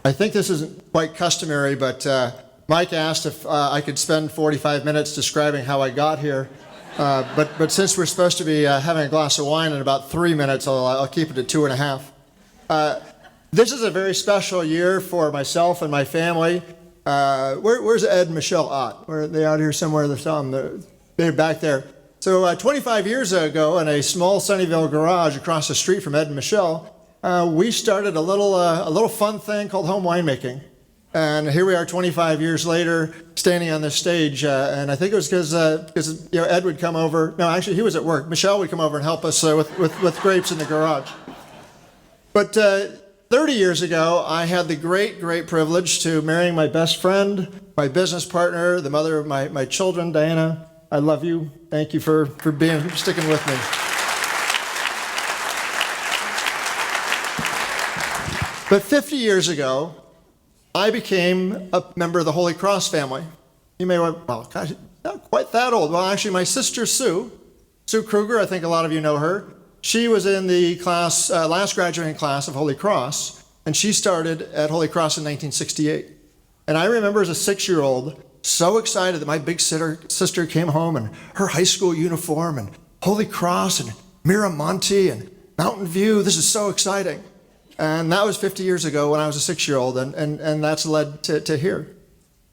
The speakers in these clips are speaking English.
I think this isn't quite customary, but Mike asked if I could spend 45 minutes describing how I got here. But since we're supposed to be having a glass of wine in about 3 minutes, I'll keep it at 2.5. This is a very special year for myself and my family. Where's Ed and Michelle Ott? Are they out here somewhere? They're back there. So 25 years ago, in a small Sunnyvale garage across the street from Ed and Michelle, we started a little fun thing called home winemaking. And here we are 25 years later, standing on this stage. And I think it was because Ed would come over. No, actually, he was at work. Michelle would come over and help us with grapes in the garage. But 30 years ago, I had the great privilege to marrying my best friend, my business partner, the mother of my children, Diana. I love you. Thank you for sticking with me. But 50 years ago, I became a member of the Holy Cross family. You may wonder, well, gosh, not quite that old. Well, actually, my sister Sue Kruger, I think a lot of you know her, she was in the class, last graduating class of Holy Cross, and she started at Holy Cross in 1968. And I remember as a 6-year-old, so excited that my big sister came home in her high school uniform and Holy Cross and Miramonte and Mountain View. This is so exciting. And that was 50 years ago when I was a 6-year-old, and that's led to here.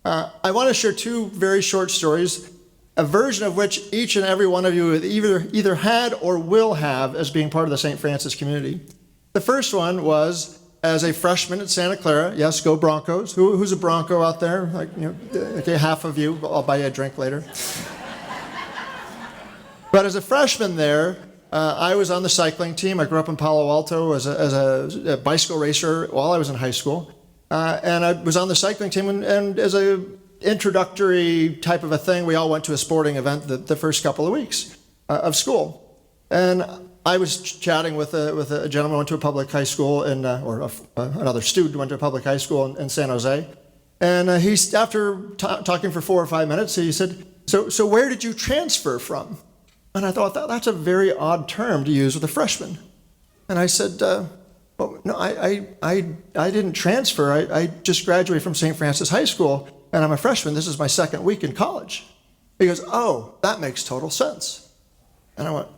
I want to share 2 very short stories, a version of which each and every one of you either had or will have as being part of the St. Francis community. The first one was as a freshman at Santa Clara. Yes, go Broncos. Who's a Bronco out there? Okay, half of you. I'll buy you a drink later. But as a freshman there, I was on the cycling team. I grew up in Palo Alto as a bicycle racer while I was in high school. And I was on the cycling team, and as a introductory type of a thing, we all went to a sporting event the first couple of weeks of school. And I was chatting with a gentleman who went to a public high school, another student who went to a public high school in San Jose. And after talking for 4 or 5 minutes, he said, so where did you transfer from? And I thought, that's a very odd term to use with a freshman. And I said, well, no, I didn't transfer. I just graduated from St. Francis High School, and I'm a freshman. This is my second week in college. He goes, oh, that makes total sense. And I went,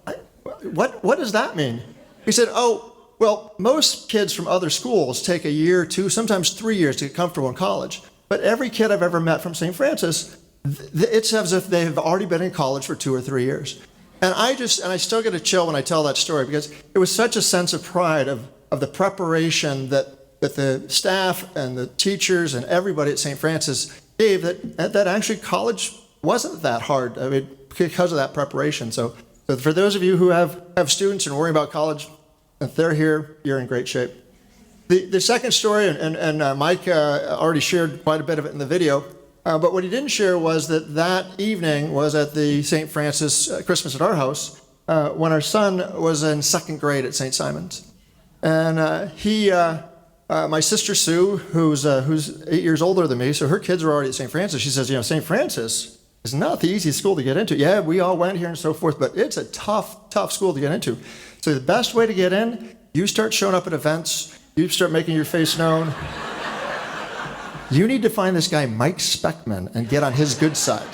what does that mean? He said, oh, well, most kids from other schools take a year, 2, sometimes 3 years to get comfortable in college. But every kid I've ever met from St. Francis, it's as if they have already been in college for 2 or 3 years. And I still get a chill when I tell that story, because it was such a sense of pride of the preparation that the staff and the teachers and everybody at St. Francis gave, that actually college wasn't that hard, because of that preparation. So for those of you who have students and worry about college, if they're here, you're in great shape. The second story, and Mike already shared quite a bit of it in the video, but what he didn't share was that evening was at the St. Francis Christmas at our house when our son was in 2nd grade at St. Simon's. And my sister Sue, who's 8 years older than me, so her kids were already at St. Francis. She says, St. Francis is not the easiest school to get into. Yeah, we all went here and so forth, but it's a tough school to get into. So the best way to get in, you start showing up at events, you start making your face known. You need to find this guy, Mike Speckman, and get on his good side.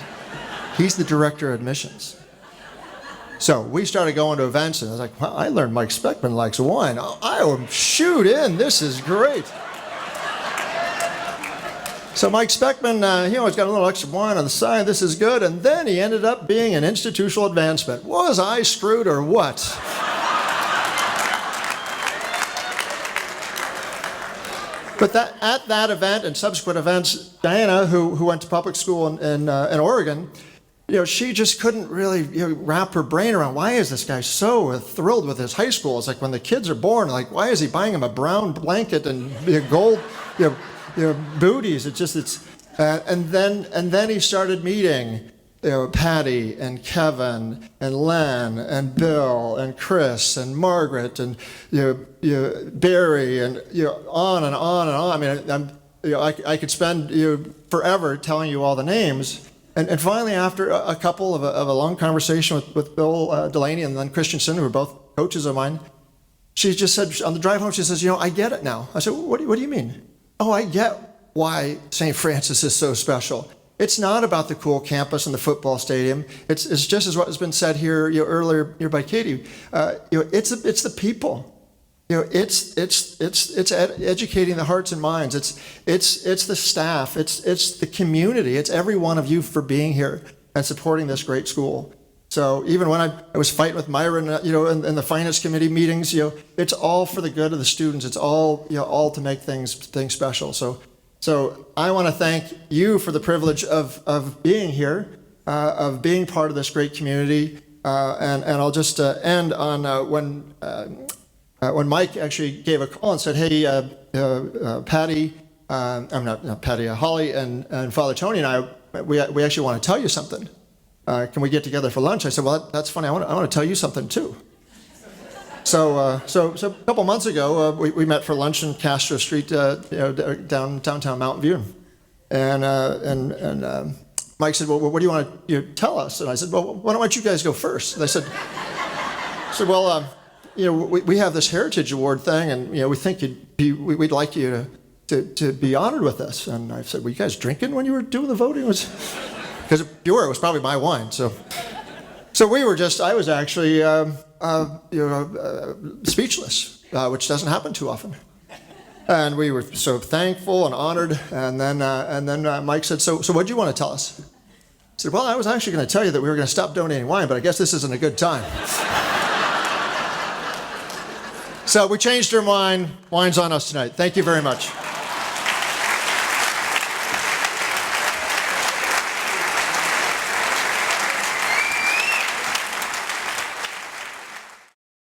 He's the director of admissions. So we started going to events, and I was like, well, I learned Mike Speckman likes wine. I will shoot in. This is great. So Mike Speckman, he's got a little extra wine on the side. This is good. And then he ended up being an institutional advancement. Was I screwed or what? But at that event and subsequent events, Diana, who went to public school in Oregon, she just couldn't really wrap her brain around, why is this guy so thrilled with his high school? It's like when the kids are born, like, why is he buying them a brown blanket and gold booties? And then he started meeting Patty and Kevin and Len and Bill and Chris and Margaret and Barry and on and on and on. I mean, I could spend forever telling you all the names. And finally, after a couple of a long conversation with Bill Delaney and Len Christensen, who were both coaches of mine, she just said on the drive home, she says, I get it now. I said, what do you mean? oh, I get why St. Francis is so special. It's not about the cool campus and the football stadium. It's just as what has been said here earlier here by Katie. It's the people. It's educating the hearts and minds. It's the staff. It's the community. It's every one of you for being here and supporting this great school. So even when I was fighting with Myron, in the finance committee meetings, it's all for the good of the students. It's all to make things special. So I want to thank you for the privilege of being here, of being part of this great community. And I'll just end on when Mike actually gave a call and said, "Hey, Patty, not Patty, Holly, and Father Tony and I, we actually want to tell you something. Can we get together for lunch?" I said, "Well, that's funny. I want to tell you something too." So a couple months ago, we met for lunch in Castro Street, downtown Mountain View, and Mike said, "Well, what do you want to tell us?" And I said, "Well, why don't you guys go first?" And I said, "Well, we have this Heritage Award thing, and we think we'd like you to be honored with this." And I said, "Were you guys drinking when you were doing the voting?" Because if you were, it was probably my wine. So I was actually speechless, which doesn't happen too often. And we were so thankful and honored. And then Mike said, "So what do you want to tell us?" I said, "Well, I was actually going to tell you that we were going to stop donating wine, but I guess this isn't a good time." So we changed our mind. Wine's on us tonight. Thank you very much.